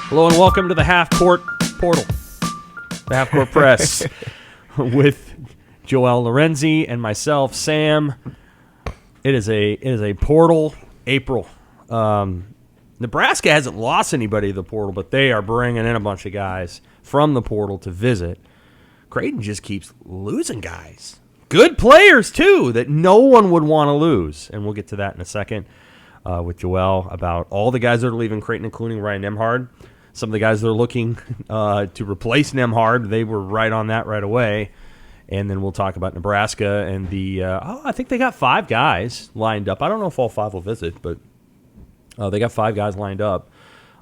Hello and welcome to the Half Court Portal, the Half Court Press, with Joel Lorenzi and myself, Sam. It is a portal April. Nebraska hasn't lost anybody to the portal, but they are bringing in a bunch of guys from the portal to visit. Creighton just keeps losing guys. Good players, too, that no one would want to lose. And we'll get to that in a second with Joel about all the guys that are leaving Creighton, including Ryan Nembhard. Some of the guys that are looking to replace Nembhard, they were right on that right away. And then we'll talk about Nebraska and I think they got 5 guys lined up. I don't know if all 5 will visit, but they got 5 guys lined up,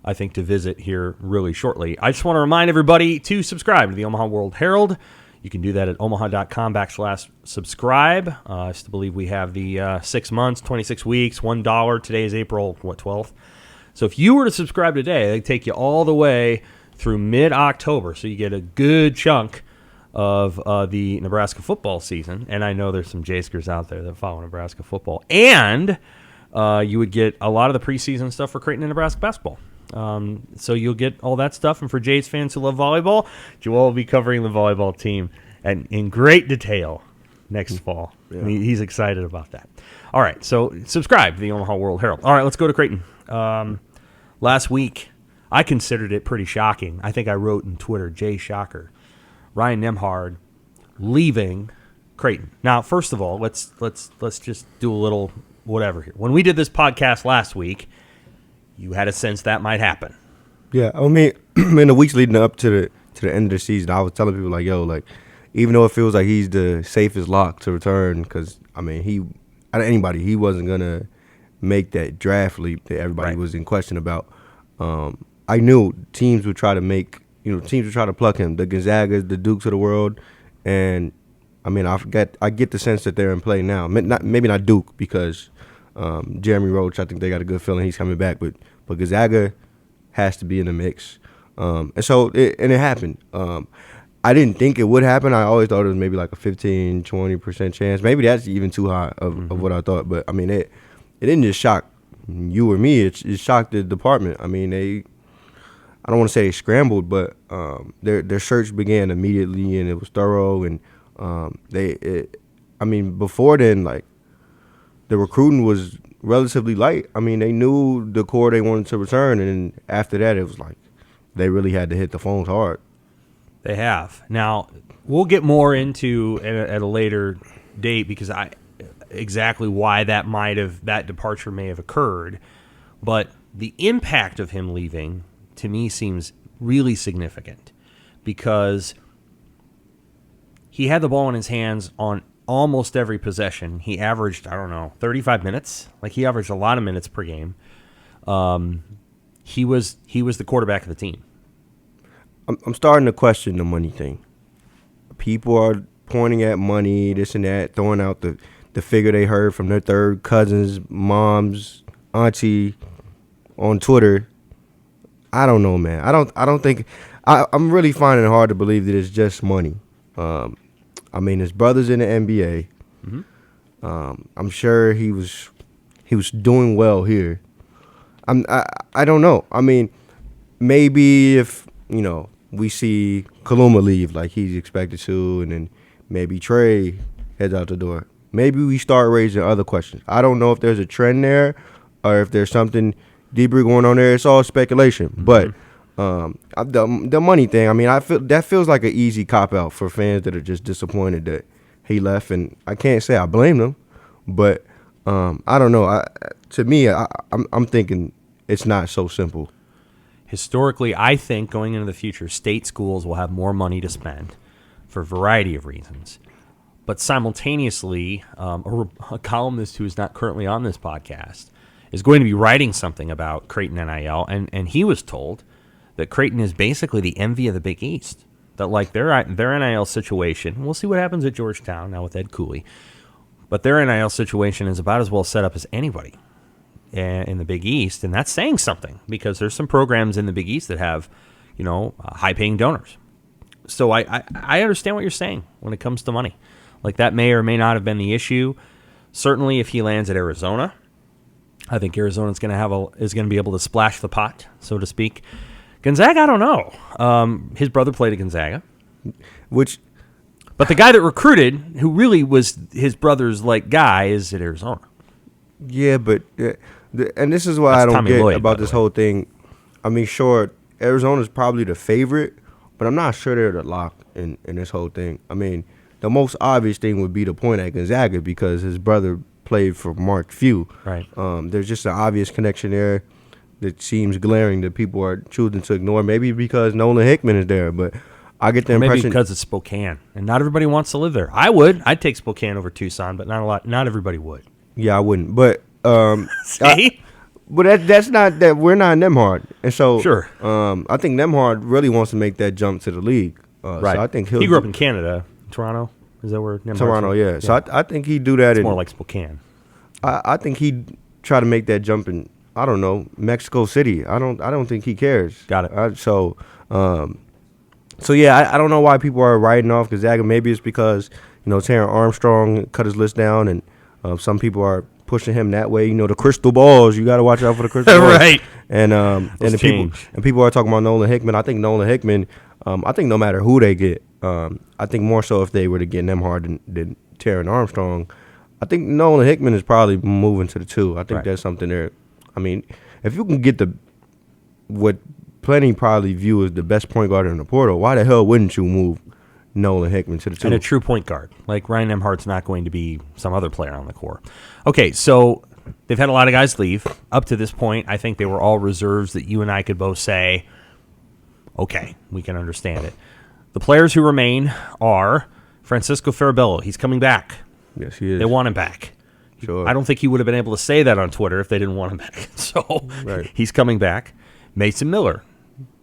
I think, to visit here really shortly. I just want to remind everybody to subscribe to the Omaha World-Herald. You can do that at omaha.com/subscribe. I still believe we have the 6 months, 26 weeks, $1. Today is April, 12th? So if you were to subscribe today, they take you all the way through mid-October. So you get a good chunk of the Nebraska football season. And I know there's some Jayskers out there that follow Nebraska football. And you would get a lot of the preseason stuff for Creighton and Nebraska basketball. So you'll get all that stuff. And for Jays fans who love volleyball, Joel will be covering the volleyball team in great detail next fall. Yeah. He's excited about that. All right, so subscribe to the Omaha World-Herald. All right, let's go to Creighton. Last week, I considered it pretty shocking. I think I wrote in Twitter, Jay Shocker, Ryan Nembhard leaving Creighton. Now, first of all, let's just do a little whatever here. When we did this podcast last week, you had a sense that might happen. Yeah, I mean, in the weeks leading up to the end of the season, I was telling people like, yo, like, even though it feels like he's the safest lock to return, because I mean, he wasn't gonna make that draft leap that everybody was in question about. I knew teams would try to pluck him, the Gonzagas, the Dukes of the world, and I mean, I get the sense that they're in play now. Maybe not Duke because Jeremy Roach, I think they got a good feeling he's coming back, but Gonzaga has to be in the mix, and so it happened. I didn't think it would happen. I always thought it was maybe like a 15-20% chance. Maybe that's even too high of what I thought, but I mean it didn't just shock you or me. It shocked the department. I mean I don't want to say they scrambled, but their search began immediately and it was thorough. And before then, like, the recruiting was relatively light. I mean, they knew the core they wanted to return, and then after that, it was like they really had to hit the phones hard. They have. Now, we'll get more into at a later date because exactly why that departure may have occurred, but the impact of him leaving to me seems really significant because he had the ball in his hands on almost every possession. He averaged, 35 minutes. Like, he averaged a lot of minutes per game. He was the quarterback of the team. I'm starting to question the money thing. People are pointing at money, this and that, throwing out the figure they heard from their third cousins, moms, auntie on Twitter. I don't know, man. I don't think I'm really finding it hard to believe that it's just money. I mean, his brother's in the NBA. Mm-hmm. I'm sure he was doing well here. I don't know. I mean, maybe if we see Kaluma leave like he's expected to, and then maybe Trey heads out the door, maybe we start raising other questions. I don't know if there's a trend there or if there's something deeper going on there. It's all speculation. Mm-hmm. But the money thing, I mean, I feel that feels like an easy cop-out for fans that are just disappointed that he left. And I can't say I blame them, but I don't know. To me, I'm thinking it's not so simple. Historically, I think going into the future, state schools will have more money to spend for a variety of reasons. But simultaneously, a columnist who is not currently on this podcast is going to be writing something about Creighton NIL, and he was told that Creighton is basically the envy of the Big East. That like their NIL situation, we'll see what happens at Georgetown now with Ed Cooley, but their NIL situation is about as well set up as anybody in the Big East, and that's saying something because there's some programs in the Big East that have, high-paying donors. So I understand what you're saying when it comes to money. Like, that may or may not have been the issue. Certainly, if he lands at Arizona, I think Arizona's going to be able to splash the pot, so to speak. Gonzaga, I don't know. His brother played at Gonzaga. But the guy that recruited, who really was his brother's guy, is at Arizona. Yeah, but and this is why I don't Tommy get Lloyd, about this whole thing. I mean, sure, Arizona's probably the favorite, but I'm not sure they're the lock in this whole thing. I mean, the most obvious thing would be the point at Gonzaga because his brother played for Mark Few. Right. There's just an obvious connection there that seems glaring that people are choosing to ignore. Maybe because Nolan Hickman is there, but I get the impression maybe because it's Spokane and not everybody wants to live there. I would. I'd take Spokane over Tucson, but not everybody would. Yeah, I wouldn't. But See? But that's not that we're not Nembhard, and so sure. I think Nembhard really wants to make that jump to the league. Right. So I think he grew up in Canada, Toronto. Is that where Nembhard's Toronto? from? Yeah. So I think he'd do that. It's more like Spokane. I think he'd try to make that jump in. I don't know, Mexico City. I don't think he cares. Got it. So yeah, I don't know why people are writing off Gonzaga. Maybe it's because Terran Armstrong cut his list down, and some people are pushing him that way. The crystal balls. You got to watch out for the crystal balls. Right. And people are talking about Nolan Hickman. I think Nolan Hickman. I think no matter who they get, I think more so if they were to get Nembhard than Terran Armstrong, I think Nolan Hickman is probably moving to the 2. I think that's something there. I mean, if you can get what plenty probably view as the best point guard in the portal, why the hell wouldn't you move Nolan Hickman to the 2? And a true point guard. Like Ryan Nembhard's not going to be some other player on the core. Okay, so they've had a lot of guys leave. Up to this point, I think they were all reserves that you and I could both say, okay, we can understand it. The players who remain are Francisco Farabello. He's coming back. Yes, he is. They want him back. Sure. I don't think he would have been able to say that on Twitter if they didn't want him back. So He's coming back. Mason Miller.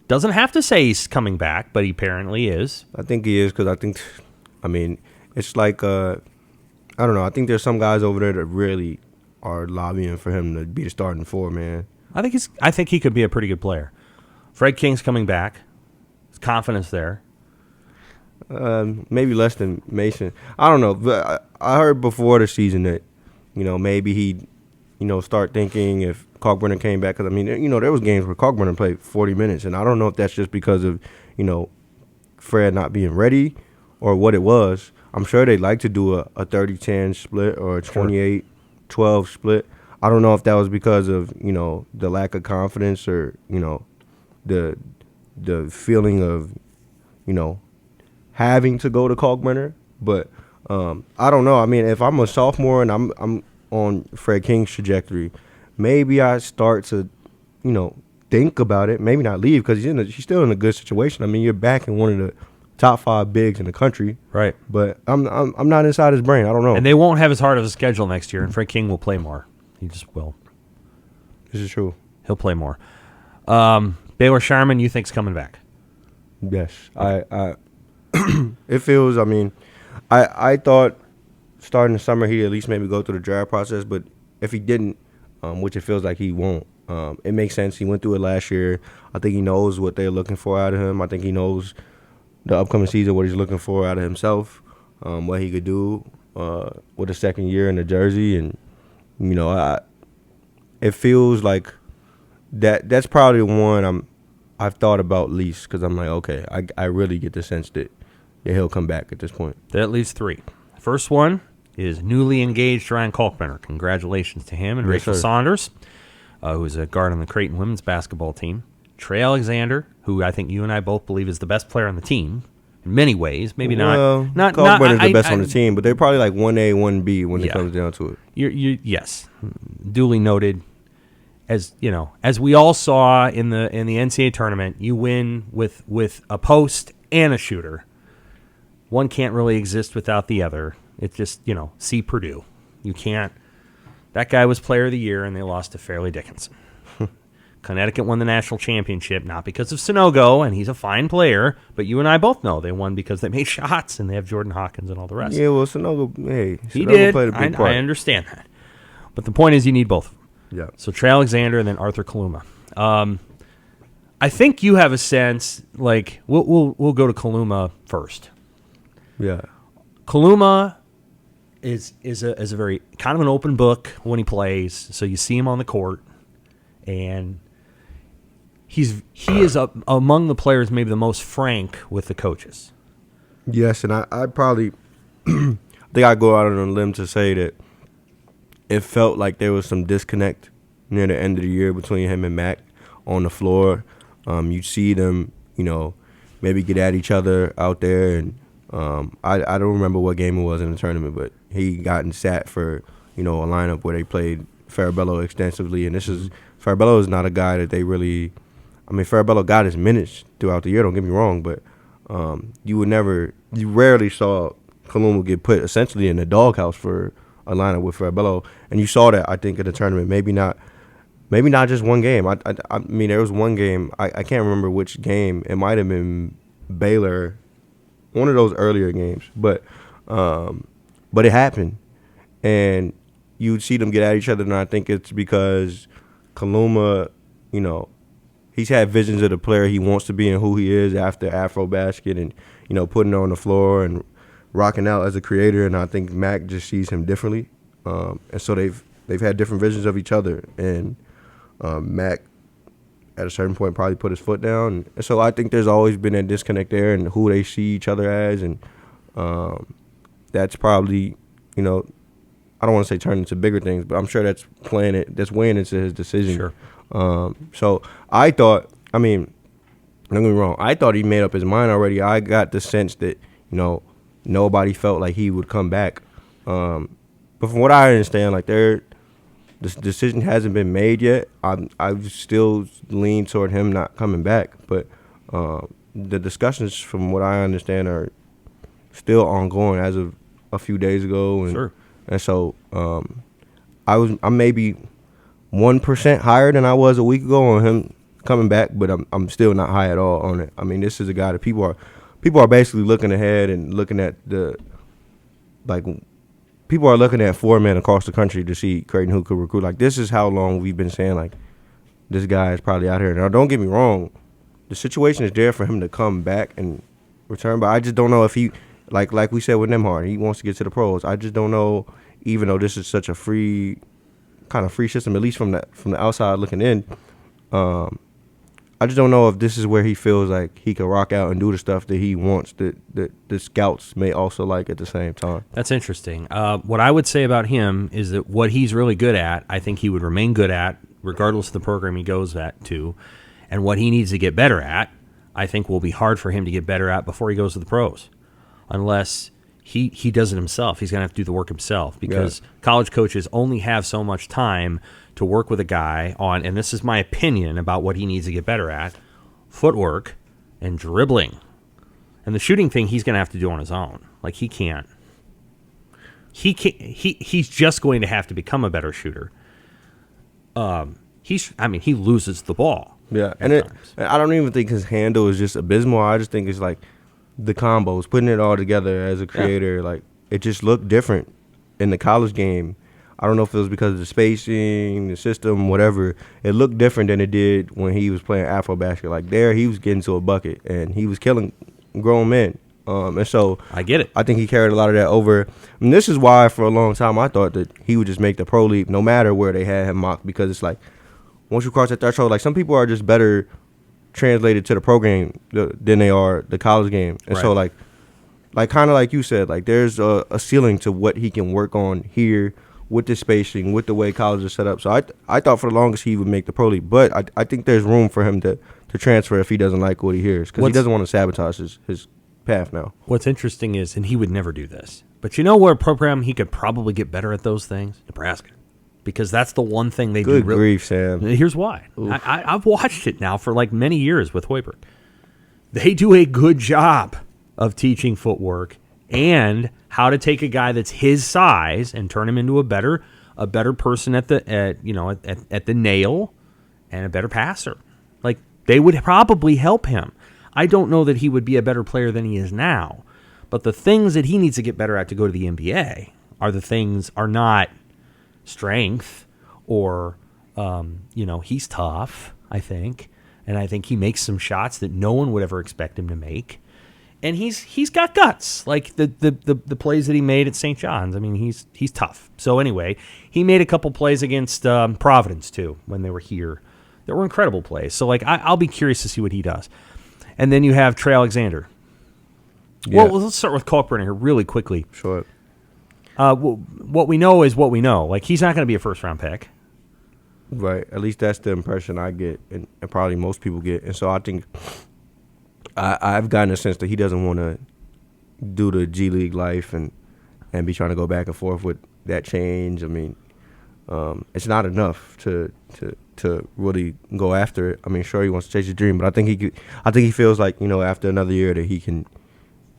Doesn't have to say he's coming back, but he apparently is. I think he is because it's like, I don't know. I think there's some guys over there that really are lobbying for him to be the starting 4, man. I think he could be a pretty good player. Fred King's coming back. There's confidence there. Maybe less than Mason. I don't know. But I heard before the season that, maybe he'd, start thinking if Kalkbrenner came back. Because, there was games where Kalkbrenner played 40 minutes. And I don't know if that's just because of, Fred not being ready or what it was. I'm sure they'd like to do a 30-10 split or a 28-12 split. I don't know if that was because of, the lack of confidence or, the feeling of, having to go to Kalkbrenner. But I don't know. If I'm a sophomore and I'm on Fred King's trajectory, maybe I start to, think about it. Maybe not leave because he's still in a good situation. You're back in one of the top 5 bigs in the country. Right. But I'm not inside his brain. I don't know. And they won't have as hard of a schedule next year, and Fred King will play more. He just will. This is true. He'll play more. Baylor Sharman, you think's coming back? Yes. I it feels, I thought starting the summer he'd at least maybe go through the draft process, but if he didn't, which it feels like he won't, it makes sense. He went through it last year. I think he knows what they're looking for out of him. I think he knows the upcoming season, what he's looking for out of himself, what he could do with a second year in the jersey. And, it feels like that's probably the one I've thought about least because I'm like, okay, I really get the sense that he'll come back at this point. That leaves 3. First one is newly engaged Ryan Kalkbrenner. Congratulations to him and Rachel Saunders, who's a guard on the Creighton women's basketball team. Trey Alexander, who I think you and I both believe is the best player on the team in many ways. Maybe not. Kalkbrenner's the best on the team, but they're probably like 1A, 1B when it comes down to it. Yes, duly noted. As we all saw in the NCAA tournament, you win with a post and a shooter. One can't really exist without the other. It's just, see Purdue. You can't. That guy was player of the year, and they lost to Fairleigh Dickinson. Connecticut won the national championship, not because of Sonogo, and he's a fine player, but you and I both know they won because they made shots, and they have Jordan Hawkins and all the rest. Yeah, well, Sonogo he did. Played a big part. I understand that. But the point is you need both of them. Yeah. So Trey Alexander and then Arthur Kaluma. I think you have a sense, like, we'll go to Kaluma first. Yeah. Kaluma is a very kind of an open book when he plays. So you see him on the court, and he is among the players maybe the most frank with the coaches. Yes, and I probably think I'd go out on a limb to say that it felt like there was some disconnect near the end of the year between him and Mac on the floor. You see them, maybe get at each other out there, and I don't remember what game it was in the tournament, but he gotten sat for a lineup where they played Farabello extensively, and Farabello is not a guy that they really. I mean, Farabello got his minutes throughout the year. Don't get me wrong, but you rarely saw Kaluma get put essentially in the doghouse for a lineup with Farabello, and you saw that I think in the tournament. Maybe not just one game. I mean, there was one game. I can't remember which game. It might have been Baylor, one of those earlier games, but it happened, and you'd see them get at each other, and I think it's because Kaluma, he's had visions of the player he wants to be and who he is after Afrobasket and, putting it on the floor and rocking out as a creator. And I think Mac just sees him differently. And so they've had different visions of each other. And Mac, at a certain point, probably put his foot down. And so I think there's always been a disconnect there and who they see each other as. And that's probably, I don't want to say turn into bigger things, but I'm sure that's weighing into his decision. Sure. So I thought, don't get me wrong, I thought he made up his mind already. I got the sense that, nobody felt like he would come back. But from what I understand, the decision hasn't been made yet. I've still leaned toward him not coming back. But the discussions, from what I understand, are still ongoing as of a few days ago. And, sure. And so I'm maybe 1% higher than I was a week ago on him coming back, but I'm still not high at all on it. I mean, this is a guy that people are basically looking ahead and looking at people are looking at 4 men across the country to see Creighton who could recruit. Like, this is how long we've been saying, this guy is probably out here. Now, don't get me wrong, the situation is there for him to come back and return, but I just don't know if he, like we said with Nembhard, he wants to get to the pros. I just don't know, even though this is such a free system, at least from the outside looking in. I just don't know if this is where he feels like he can rock out and do the stuff that he wants that the scouts may also like at the same time. That's interesting. What I would say about him is that what he's really good at, I think he would remain good at regardless of the program he goes to, and what he needs to get better at, I think will be hard for him to get better at before he goes to the pros, unless he does it himself. He's going to have to do the work himself because college coaches only have so much time to work with a guy on, and this is my opinion about what he needs to get better at, footwork and dribbling. And the shooting thing he's going to have to do on his own. Like, he can't. He's just going to have to become a better shooter. He loses the ball. Yeah, and I don't even think his handle is just abysmal. I just think it's like the combos, putting it all together as a creator. Like, it just looked different in the college game. I don't know if it was because of the spacing, the system, whatever. It looked different than it did when he was playing Afrobasket. Like, there, he was getting to a bucket, and he was killing grown men. And so I get it. I think he carried a lot of that over. And this is why, for a long time, I thought that he would just make the pro leap no matter where they had him mocked, because it's like, once you cross that threshold, like, some people are just better translated to the pro game than they are the college game. And so, like kind of like you said, like, there's a ceiling to what he can work on here with the spacing, with the way college is set up. So I thought for the longest he would make the pro league, but I think there's room for him to transfer if he doesn't like what he hears, because he doesn't want to sabotage his path now. What's interesting is, and he would never do this, but you know what program he could probably get better at those things? Nebraska. Because that's the one thing they do. Good grief, Sam. Here's why. I've watched it now for like many years with Hoiberg. They do a good job of teaching footwork and how to take a guy that's his size and turn him into a better person at the nail and a better passer. Like, they would probably help him. I don't know that he would be a better player than he is now, but the things that he needs to get better at to go to the NBA are not strength or he's tough, I think, and I think he makes some shots that no one would ever expect him to make. And he's got guts, like the plays that he made at St. John's. I mean, he's tough. So anyway, he made a couple plays against Providence too when they were here that were incredible plays. So, like, I'll be curious to see what he does. And then you have Trey Alexander. Yeah. Well, let's start with Kalkbrenner here really quickly. Sure. What we know is what we know. Like, he's not going to be a first-round pick. Right. At least that's the impression I get, and probably most people get. And so I think I've gotten a sense that he doesn't want to do the G League life and be trying to go back and forth with that change. I mean, it's not enough to really go after it. I mean, sure, he wants to chase his dream, but I think he feels like, you know, after another year that he can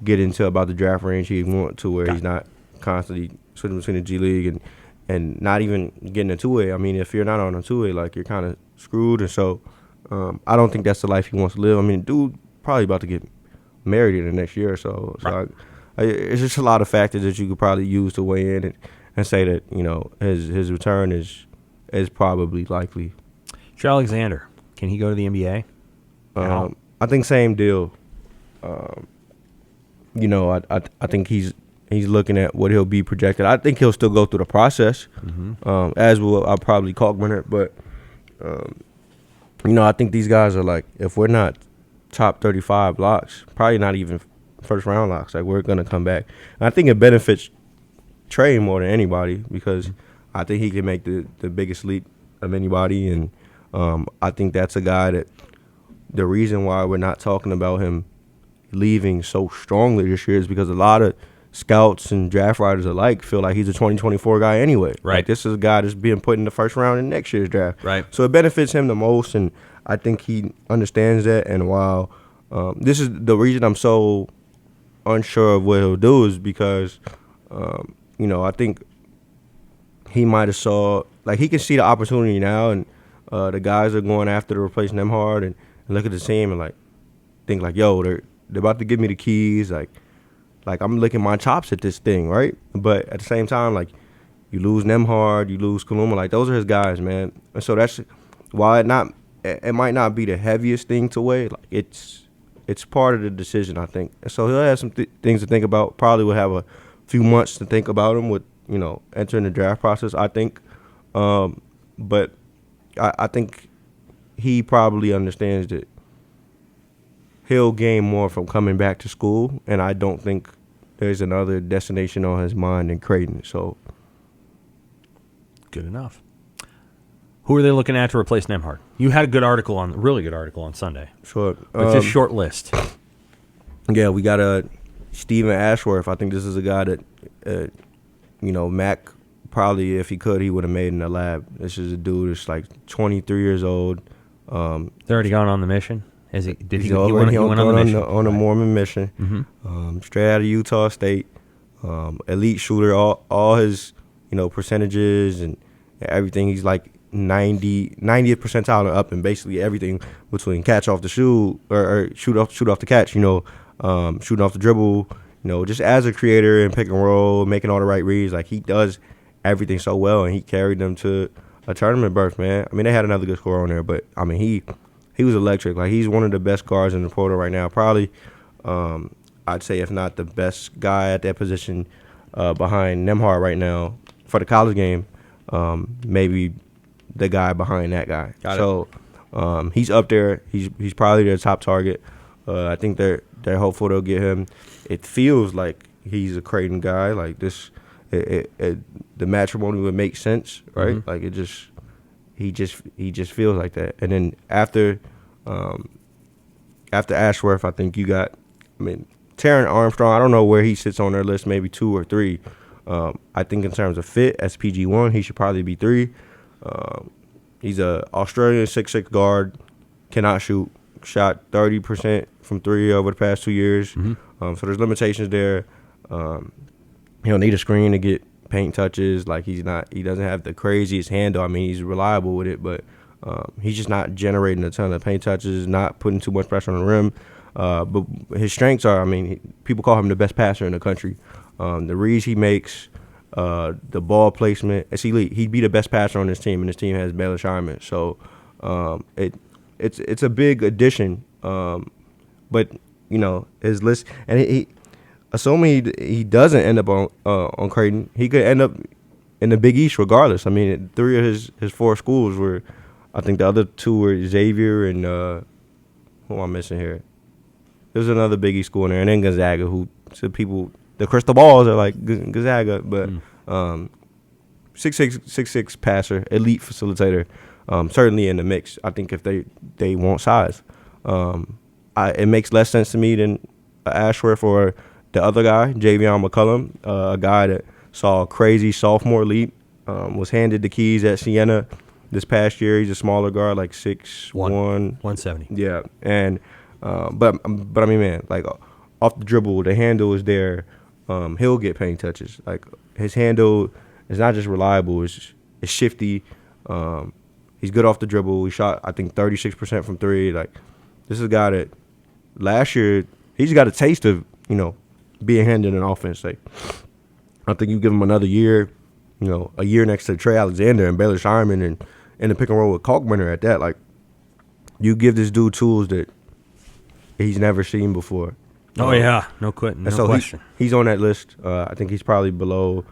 get into about the draft range he wants to, where he's not constantly switching between the G League and not even getting a two-way. I mean, if you're not on a two-way, like, you're kind of screwed. And so I don't think that's the life he wants to live. I mean, dude probably about to get married in the next year or so. So right. It's just a lot of factors that you could probably use to weigh in and say that, you know, his return is probably likely. Trey Alexander, can he go to the NBA? I think same deal. You know, I think he's looking at what he'll be projected. I think he'll still go through the process, as will I'll probably Kalkbrenner. But, you know, I think these guys are like, if we're not top 35 locks, probably not even first-round locks, like, we're going to come back. And I think it benefits Trey more than anybody because I think he can make the biggest leap of anybody. And I think that's a guy that the reason why we're not talking about him leaving so strongly this year is because a lot of scouts and draft writers alike feel like he's a 2024 guy anyway. Right. Like, this is a guy that's being put in the first round in next year's draft. Right. So it benefits him the most, and I think he understands that. And while this is the reason I'm so unsure of what he'll do is because, you know, I think he might have saw, like, he can see the opportunity now, and the guys are going after to replace Nembhard and look at the team and, like, think, like, yo, they're about to give me the keys, like I'm licking my chops at this thing, right? But at the same time, like, you lose Nembhard, you lose Kaluma, like, those are his guys, man. And so that's while it might not be the heaviest thing to weigh, like, it's part of the decision, I think. And so he'll have some things to think about. Probably will have a few months to think about him with, you know, entering the draft process, I think. But I think he probably understands that he'll gain more from coming back to school, and I don't think there's another destination on his mind than Creighton. So, good enough. Who are they looking at to replace Nembhard? You had a really good article on Sunday. Sure. With this short list. Yeah, we got Stephen Ashworth. I think this is a guy that, you know, Mac probably, if he could, he would have made in the lab. This is a dude that's like 23 years old. They're already gone on the mission. He went on the mission? On a Mormon mission. Mm-hmm. Straight out of Utah State. Elite shooter. All his, you know, percentages and everything. He's like 90th percentile and up in basically everything between catch off the shoe or shoot off the catch. You know, shooting off the dribble. You know, just as a creator and pick and roll, making all the right reads. Like, he does everything so well, and he carried them to a tournament berth, man. I mean, they had another good scorer on there, but I mean, he was electric. Like, he's one of the best guards in the portal right now. Probably, I'd say, if not the best guy at that position behind Nembhard right now for the college game. Maybe the guy behind that guy. So he's up there. He's probably their top target. I think they're hopeful they'll get him. It feels like he's a Creighton guy. Like, this, the matrimony would make sense, right? Mm-hmm. Like, he just feels like that. And then after Ashworth, I think you got, I mean, Taron Armstrong. I don't know where he sits on their list, maybe 2 or 3. I think in terms of fit, as PG1, he should probably be 3. He's a Australian 6'6" guard, cannot shoot. Shot 30% from 3 over the past 2 years. Mm-hmm. So there's limitations there. He'll need a screen to get paint touches. Like, he doesn't have the craziest handle. I mean, he's reliable with it, but he's just not generating a ton of paint touches, not putting too much pressure on the rim. But his strengths are, I mean, people call him the best passer in the country. The reads he makes, the ball placement, it's elite. He'd be the best passer on this team, and this team has Baylor Sharman. So it's a big addition. But, you know, his list, and he assuming he doesn't end up on Creighton, he could end up in the Big East regardless. I mean, 3 of his 4 schools were I think the other two were Xavier and who am I missing here? There's another Big East school in there, and then Gonzaga, who so people the crystal balls are like Gonzaga, but 6'6" passer, elite facilitator, certainly in the mix. I think if they want size, it makes less sense to me than Ashworth or the other guy, Javion McCullum, a guy that saw a crazy sophomore leap, was handed the keys at Siena this past year. He's a smaller guard, like 6'1", 170. Yeah, and but I mean, man, like off the dribble, the handle is there. He'll get paint touches. Like his handle is not just reliable; it's shifty. He's good off the dribble. He shot, I think, 36% from three. Like this is a guy that last year he's got a taste of being handed an offense. Like I think you give him another year, a year next to Trey Alexander and Baylor Shireman and in the pick and roll with Kalkbrenner at that. Like you give this dude tools that he's never seen before. Oh yeah, no question. He's on that list. I think he's probably below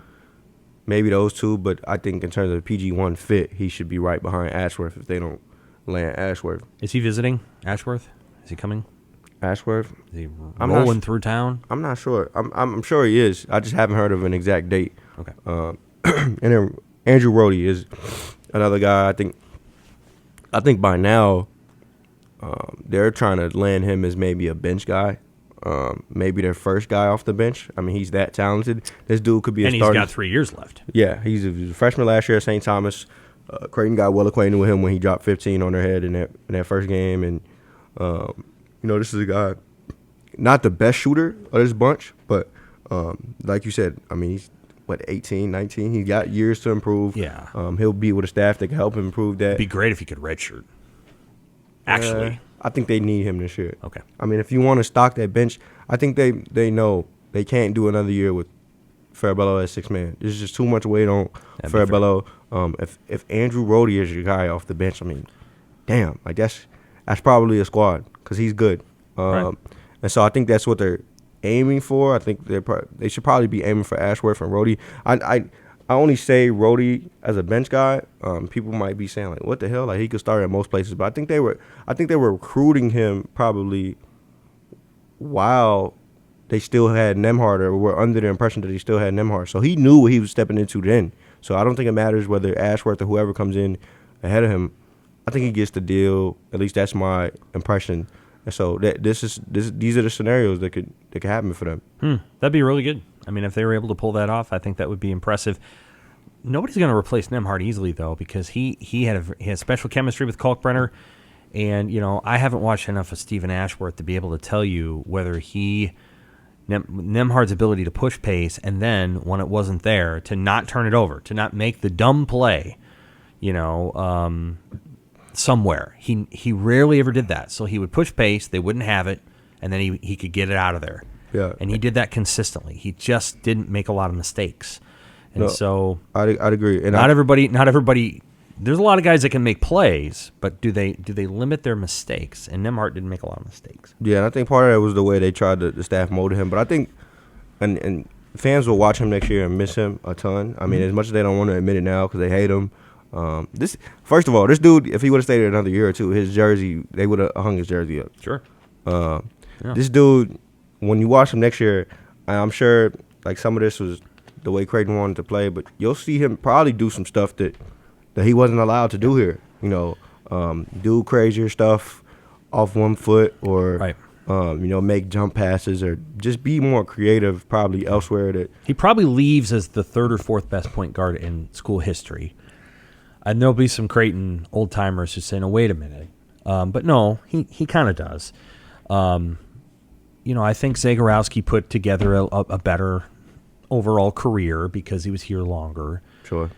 maybe those two, but I think in terms of PG1 fit, he should be right behind Ashworth if they don't land Ashworth. Is he visiting Ashworth? Is he coming? Ashworth? Is he rolling through town? I'm not sure. I'm sure he is. I just haven't heard of an exact date. Okay. And then Andrew Rhodey is another guy. I think by now they're trying to land him as maybe a bench guy. Maybe their first guy off the bench. I mean, he's that talented. This dude could be a starter. And he's got 3 years left. Yeah, he was a freshman last year at St. Thomas. Creighton got well acquainted with him when he dropped 15 on their head in that first game. And, this is a guy, not the best shooter of this bunch, but like you said, I mean, he's, 18, 19? He's got years to improve. Yeah. He'll be with a staff that can help him improve that. It'd be great if he could redshirt. Actually. I think they need him this year. Okay. I mean, if you want to stock that bench, I think they know they can't do another year with Farabello as sixth man. There's just too much weight on Farabello. If Andrew Rhodey is your guy off the bench, I mean, damn, like that's probably a squad because he's good. Right. And so I think that's what they're aiming for. I think they should probably be aiming for Ashworth and Rhodey. I only say Rhodey as a bench guy. People might be saying like, "What the hell?" Like he could start at most places, but I think they were recruiting him probably while they still had Nembhard, or were under the impression that he still had Nembhard. So he knew what he was stepping into then. So I don't think it matters whether Ashworth or whoever comes in ahead of him. I think he gets the deal. At least that's my impression. And so these are the scenarios that could happen for them. That'd be really good. I mean, if they were able to pull that off, I think that would be impressive. Nobody's going to replace Nembhard easily, though, because he had special chemistry with Kalkbrenner. And, I haven't watched enough of Stephen Ashworth to be able to tell you whether Nembhard's ability to push pace and then, when it wasn't there, to not turn it over, to not make the dumb play, somewhere. He rarely ever did that. So he would push pace, they wouldn't have it, and then he could get it out of there. Yeah. And he did that consistently. He just didn't make a lot of mistakes. And so I'd agree. And not everybody there's a lot of guys that can make plays, but do they limit their mistakes? And Nembhard didn't make a lot of mistakes. Yeah, and I think part of that was the way they tried the staff molded him. But I think and fans will watch him next year and miss him a ton. I mean, as much as they don't want to admit it now because they hate him. First of all, this dude, if he would have stayed there another year or two, his jersey, they would have hung his jersey up. Sure. This dude, when you watch him next year, I'm sure like some of this was the way Creighton wanted to play, but you'll see him probably do some stuff that he wasn't allowed to do here. Do crazier stuff off one foot, or right. Make jump passes, or just be more creative probably elsewhere. That he probably leaves as the third or fourth best point guard in school history. And there'll be some Creighton old timers who say, "No, wait a minute," but no, he kind of does. I think Zagorowski put together a better overall career because he was here longer. Sure.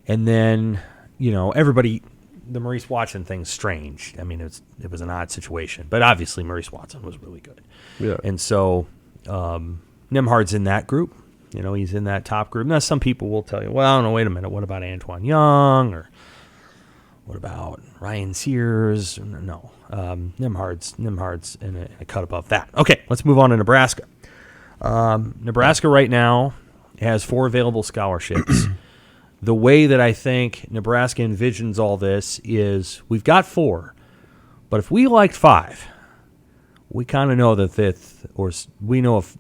And then, everybody, the Maurice Watson thing's strange. I mean, it was an odd situation, but obviously Maurice Watson was really good. Yeah. And so Nembhard's in that group. He's in that top group. Now, some people will tell you, well, no, wait a minute. What about Antoine Young? Or what about Ryan Sears? No. Nembhard's in a cut above that. Okay, let's move on to Nebraska. Nebraska right now has 4 available scholarships. the way that I think Nebraska envisions all this is we've got 4, but if we liked 5, we kind of know the 5th, or we know of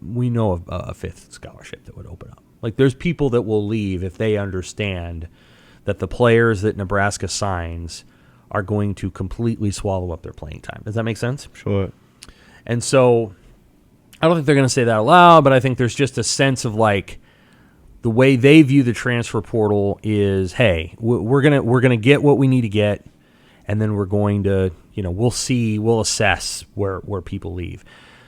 a 5th scholarship that would open up. Like, there's people that will leave if they understand that the players that Nebraska signs are going to completely swallow up their playing time. Does that make sense? Sure. And so I don't think they're going to say that out loud, but I think there's just a sense of like the way they view the transfer portal is, hey, we're gonna get what we need to get, and then we're going to, we'll assess where people leave.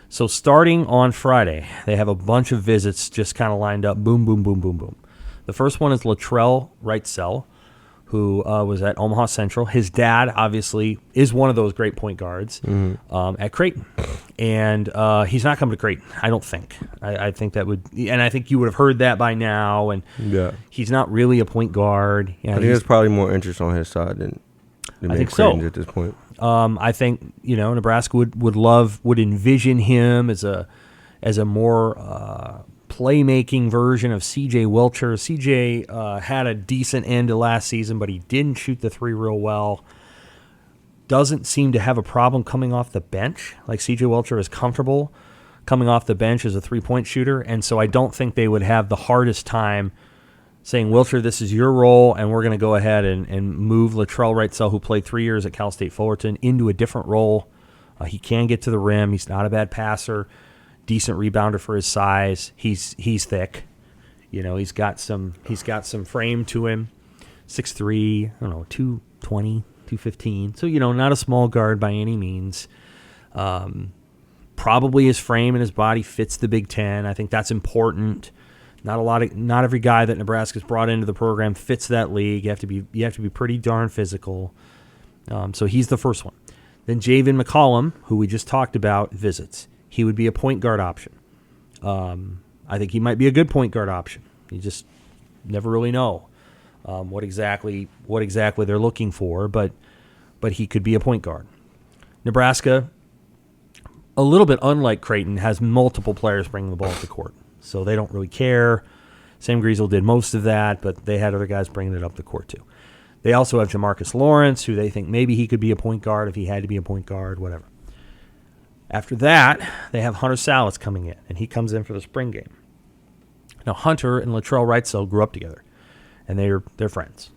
So starting on Friday, they have a bunch of visits just kind of lined up. Boom, boom, boom, boom, boom. The first one is Latrell Wrightsell, who was at Omaha Central. His dad, obviously, is one of those great point guards at Creighton. And he's not coming to Creighton, I don't think. I think that would – and I think you would have heard that by now. And he's not really a point guard. I think there's probably more interest on his side than maybe Creighton's at this point. I think, Nebraska would envision him as a more playmaking version of C.J. Wilcher. C.J. had a decent end to last season, but he didn't shoot the 3 real well. Doesn't seem to have a problem coming off the bench. Like, C.J. Wilcher is comfortable coming off the bench as a 3-point shooter, and so I don't think they would have the hardest time saying, Wilcher, this is your role, and we're going to go ahead and move Latrell Wrightsell, who played 3 years at Cal State Fullerton, into a different role. He can get to the rim. He's not a bad passer. Decent rebounder for his size. He's thick. He's got some frame to him. 6'3", 220, 215. So, not a small guard by any means. Probably his frame and his body fits the Big Ten. I think that's important. Not every guy that Nebraska's brought into the program fits that league. You have to be pretty darn physical. So he's the first one. Then Javen McCollum, who we just talked about, visits. He would be a point guard option. I think he might be a good point guard option. You just never really know what exactly they're looking for, but he could be a point guard. Nebraska, a little bit unlike Creighton, has multiple players bringing the ball to the court, so they don't really care. Sam Griesel did most of that, but they had other guys bringing it up the court too. They also have Jamarcus Lawrence, who they think maybe he could be a point guard if he had to be a point guard, whatever. After that, they have Hunter Salas coming in, and he comes in for the spring game. Now, Hunter and Latrell Wrightsell grew up together, and they're friends.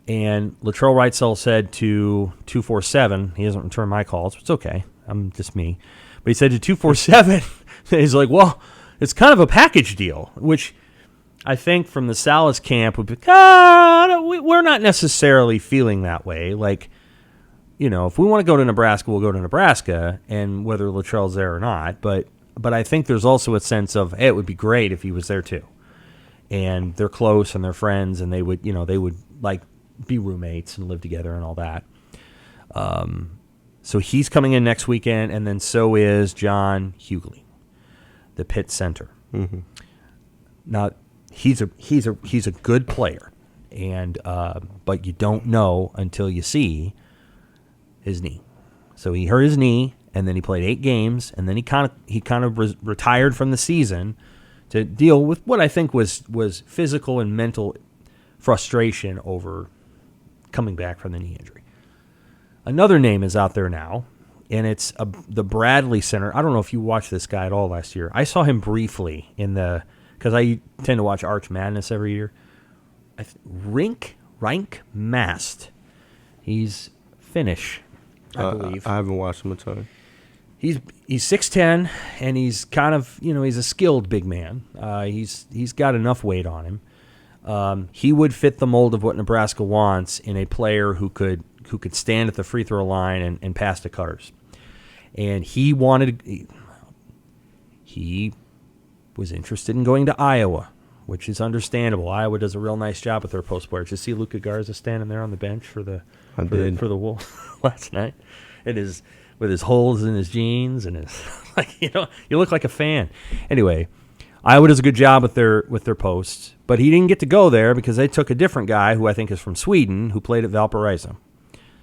And Latrell Wrightsell said to 247, he doesn't return my calls, it's okay, I'm just me, but he said to 247, he's like, well, it's kind of a package deal, which I think from the Salas camp would be, we're not necessarily feeling that way. Like, if we want to go to Nebraska, we'll go to Nebraska, and whether Latrell's there or not. But I think there's also a sense of, hey, it would be great if he was there too. And they're close and they're friends, and they would like be roommates and live together and all that. So he's coming in next weekend, and then so is John Hughley, the Pitt center. Mm-hmm. Now he's a good player, and but you don't know until you see his knee. So he hurt his knee, and then he played 8 games, and then he kind of retired from the season to deal with what I think was physical and mental frustration over coming back from the knee injury. Another name is out there now, and it's the Bradley Center. I don't know if you watched this guy at all last year. I saw him briefly because I tend to watch Arch Madness every year. Rank Mast. He's Finnish, I believe. I haven't watched him a ton. He's 6'10", and he's kind of, he's a skilled big man. He's got enough weight on him. He would fit the mold of what Nebraska wants in a player who could stand at the free throw line and pass to cutters. And he was interested in going to Iowa, which is understandable. Iowa does a real nice job with their post players. Did you see Luka Garza standing there on the bench for the Wolves last night? It is with his holes in his jeans and his you look like a fan. Anyway, Iowa does a good job with their posts, but he didn't get to go there because they took a different guy who I think is from Sweden who played at Valparaiso.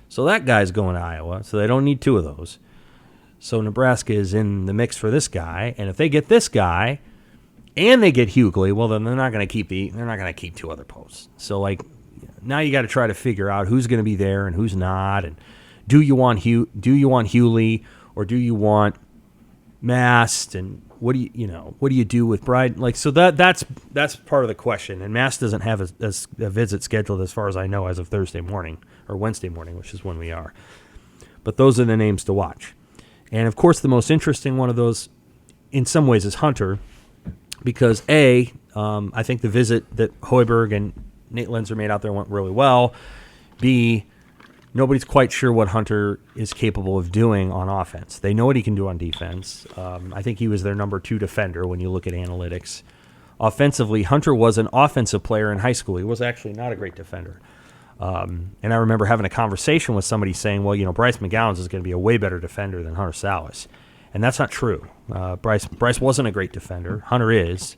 So that guy's going to Iowa, so they don't need 2 of those. So Nebraska is in the mix for this guy, and if they get this guy and they get Hughley, well, then they're not going to keep two other posts. So like now you got to try to figure out who's going to be there and who's not, and do you want Hughley or do you want Mast, and what do you do with Bride? Like, so that's part of the question. And Mast doesn't have a visit scheduled, as far as I know, as of Thursday morning or Wednesday morning, which is when we are. But those are the names to watch. And of course, the most interesting one of those, in some ways, is Hunter, because I think the visit that Hoiberg and Nate Lenzer made out there went really well. B, nobody's quite sure what Hunter is capable of doing on offense. They know what he can do on defense. I think he was their number 2 defender when you look at analytics. Offensively, Hunter was an offensive player in high school. He was actually not a great defender. And I remember having a conversation with somebody saying, well, Bryce McGowan is going to be a way better defender than Hunter Salas. And that's not true. Bryce wasn't a great defender. Hunter is.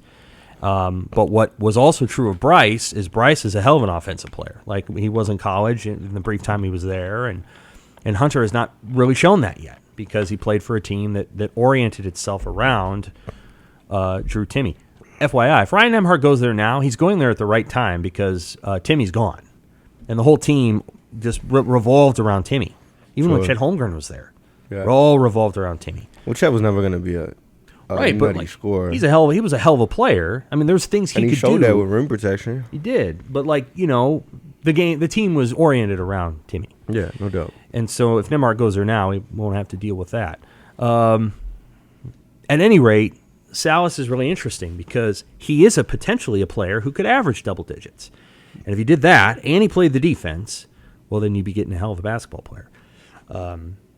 But what was also true of Bryce is a hell of an offensive player. Like he was in college in the brief time he was there, and Hunter has not really shown that yet because he played for a team that oriented itself around Drew Timme. FYI, if Ryan Nembhard goes there now, he's going there at the right time because Timmy's gone, and the whole team just revolved around Timme. Even when Chet Holmgren was there, it all revolved around Timme. Well, Chet was never going to be a right, but like, scorer. He was a hell of a player. I mean, there's things he could do. And he showed that with rim protection. He did, but the team was oriented around Timme. Yeah, no doubt. And so if Nembhard goes there now, he won't have to deal with that. At any rate, Salas is really interesting because he is potentially a player who could average double digits. And if he did that and he played the defense, well, then you'd be getting a hell of a basketball player.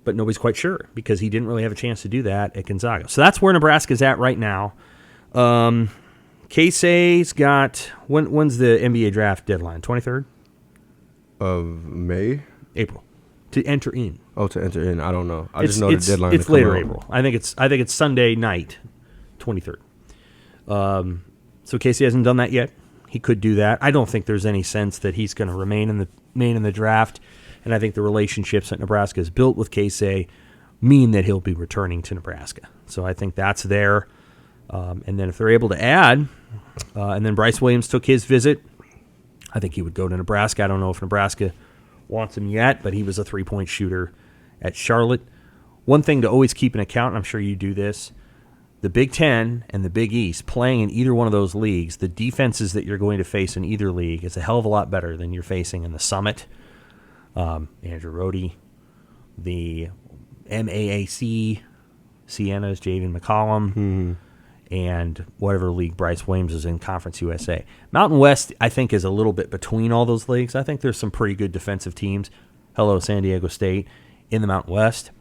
But nobody's quite sure because he didn't really have a chance to do that at Gonzaga. So that's where Nebraska's at right now. Casey's got when's the NBA draft deadline? 23rd of May, April to enter in. Oh, to enter in. I don't know. I just know the deadline. It's later April. I think it's Sunday night, 23rd. So Casey hasn't done that yet. He could do that. I don't think there's any sense that he's going to remain in the draft. And I think the relationships that Nebraska has built with Casey mean that he'll be returning to Nebraska. So I think that's there. And then if they're able to add, and then Bryce Williams took his visit, I think he would go to Nebraska. I don't know if Nebraska wants him yet, but he was a three-point shooter at Charlotte. One thing to always keep in account, and I'm sure you do this, the Big Ten and the Big East, playing in either one of those leagues, the defenses that you're going to face in either league is a hell of a lot better than you're facing in the Summit. Andrew Rohde, the MAAC, Sienna's Jaden McCollum, and whatever league Bryce Williams is in, Conference USA. Mountain West, I think, is a little bit between all those leagues. I think there's some pretty good defensive teams. Hello, San Diego State in the Mountain West.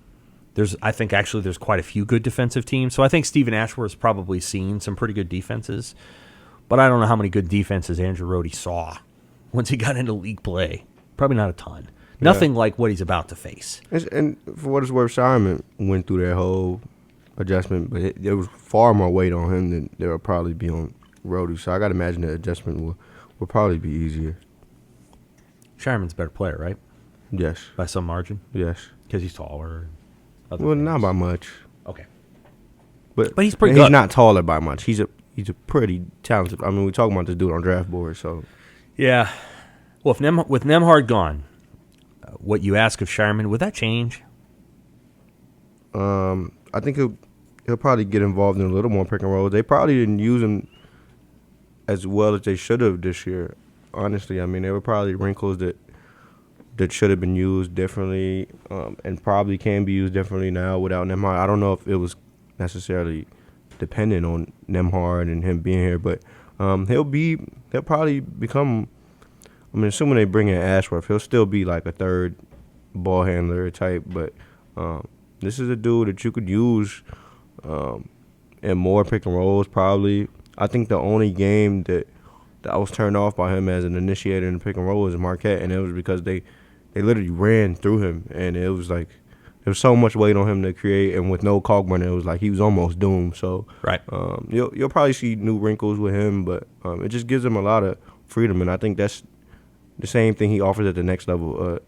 I think there's quite a few good defensive teams. So I think Stephen Ashworth's probably seen some pretty good defenses. But I don't know how many good defenses Andrew Rohde saw once he got into league play. Probably not a ton. Nothing like what he's about to face. And for what it's worth, Simon went through that whole adjustment, but there was far more weight on him than there would probably be on Rohde. So I got to imagine the adjustment will probably be easier. Shireman's a better player, right? Yes. By some margin? Yes. Because he's taller. Well, not by much. Okay. But he's pretty good. He's not taller by much. He's a pretty talented. I mean, we're talking about this dude on draft board, so. Yeah. Well, with Nembhard gone, what you ask of Shireman, would that change? I think he'll probably get involved in a little more pick and roll. They probably didn't use him as well as they should have this year. Honestly, I mean, there were probably wrinkles that should have been used differently, and probably can be used differently now without Nembhard. I don't know if it was necessarily dependent on Nembhard and him being here, but he'll probably become. I mean, assuming they bring in Ashworth, he'll still be like a third ball handler type. But this is a dude that you could use in more pick and rolls probably. I think the only game that I was turned off by him as an initiator in the pick and roll was Marquette, and it was because they literally ran through him, and it was like there was so much weight on him to create, and with no Cogburn, it was like he was almost doomed. So right, you'll probably see new wrinkles with him, but it just gives him a lot of freedom, and I think that's the same thing he offers at the next level.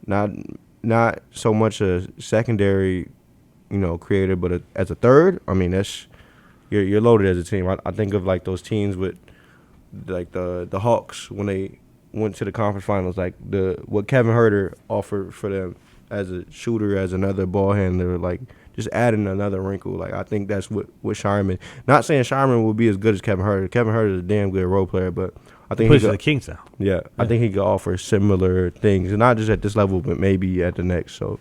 Not so much a secondary, creator, but as a third. I mean, that's you're loaded as a team. I think of like those teams with like the Hawks when they went to the conference finals, like what Kevin Huerter offered for them as a shooter, as another ball handler, like just adding another wrinkle. Like I think that's what Shyman. Not saying Shyman will be as good as Kevin Huerter. Kevin Huerter is a damn good role player, but I think plays for the Kings now. Yeah, I think he could offer similar things, and not just at this level, but maybe at the next. So,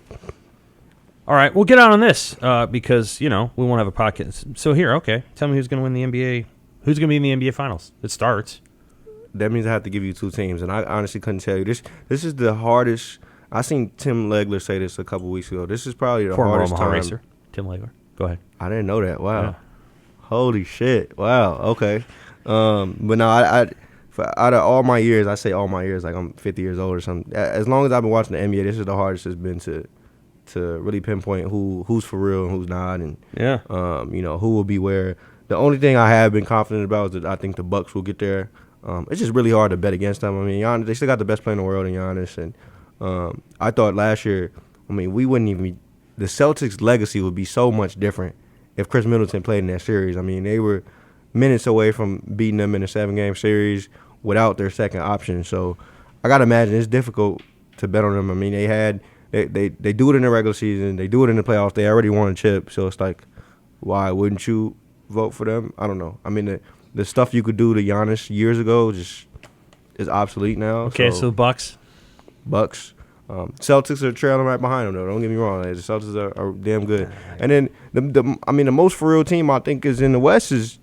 all right, we'll get out on this because we won't have a podcast. So here, okay, tell me who's going to win the NBA. Who's going to be in the NBA Finals? It starts. That means I have to give you two teams, and I honestly couldn't tell you. This is the hardest. I seen Tim Legler say this a couple weeks ago. This is probably the hardest Omaha time. Racer, Tim Legler. Go ahead. I didn't know that. Wow. Yeah. Holy shit. Wow. Okay. But no, out of all my years, I say all my years, like I'm 50 years old or something. As long as I've been watching the NBA, this is the hardest it's been to really pinpoint who's for real and who's not, and who will be where. The only thing I have been confident about is that I think the Bucks will get there. It's just really hard to bet against them. I mean, Giannis, they still got the best player in the world in Giannis, and I thought last year, we wouldn't even. The Celtics' legacy would be so much different if Chris Middleton played in that series. I mean, they were minutes away from beating them in a 7-game series without their second option. So I gotta imagine it's difficult to bet on them. I mean, they do it in the regular season, they do it in the playoffs. They already won a chip, so it's like, why wouldn't you vote for them? I don't know. I mean, the stuff you could do to Giannis years ago just is obsolete now. Okay, so the Bucks. Celtics are trailing right behind them, though. Don't get me wrong. The Celtics are damn good. And then the most for real team I think is in the West is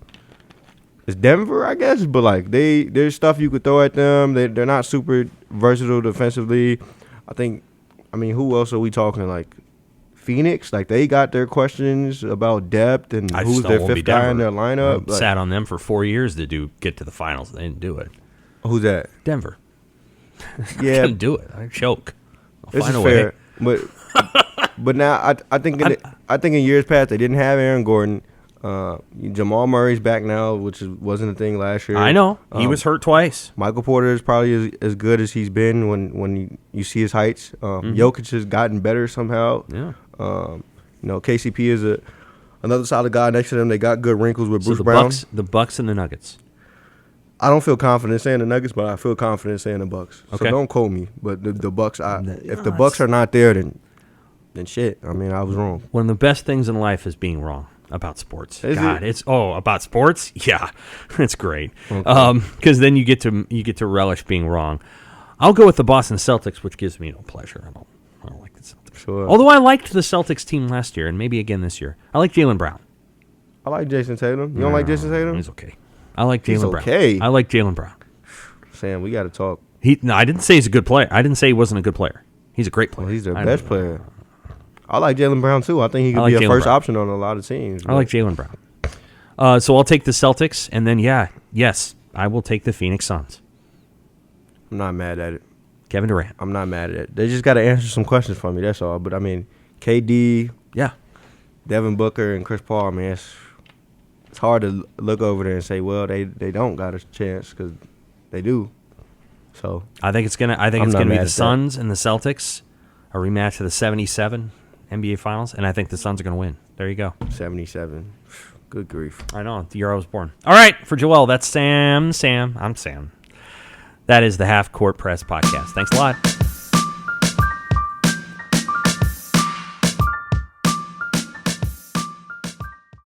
Denver, I guess. But like there's stuff you could throw at them. They're not super versatile defensively. Who else are we talking? Like Phoenix, like they got their questions about depth and who's their fifth guy in their lineup. I sat on them for 4 years to get to the finals. They didn't do it. Who's that? Denver. Yeah, I couldn't do it. I choke. This is fair, but now I think in years past they didn't have Aaron Gordon. Jamal Murray's back now, which wasn't a thing last year. I know he was hurt twice. Michael Porter is probably as good as he's been when you see his heights. Jokic has gotten better somehow. Yeah. KCP is another solid guy next to them. They got good wrinkles with Bruce Brown. The Bucks and the Nuggets. I don't feel confident saying the Nuggets, but I feel confident saying the Bucks. Okay. So don't quote me. But the Bucks, if the Bucks are not there, then shit. I mean, I was wrong. One of the best things in life is being wrong about sports. About sports? Yeah, it's great. Because then you get to relish being wrong. I'll go with the Boston Celtics, which gives me no pleasure. I don't like the Celtics. Sure. Although I liked the Celtics team last year and maybe again this year. I like Jaylen Brown. I like Jason Tatum. You don't like Jason Tatum? He's okay. I like Jaylen Brown. Okay. I like Jaylen Brown. Sam, we got to talk. I didn't say he's a good player. I didn't say he wasn't a good player. He's a great player. Well, he's their best player. I like Jaylen Brown, too. I think he could be a first option on a lot of teams. I like Jaylen Brown. So I'll take the Celtics, and then, yes, I will take the Phoenix Suns. I'm not mad at it. Kevin Durant. I'm not mad at it. They just got to answer some questions for me, that's all. But, KD, Devin Booker, and Chris Paul, it's hard to look over there and say, well, they don't got a chance because they do. So I think it's gonna be the Suns and the Celtics, a rematch of the '77 NBA Finals, and I think the Suns are gonna win. There you go. 77. Good grief. I know, the year I was born. All right, for Joel, that's Sam. I'm Sam. That is the Half Court Press Podcast. Thanks a lot.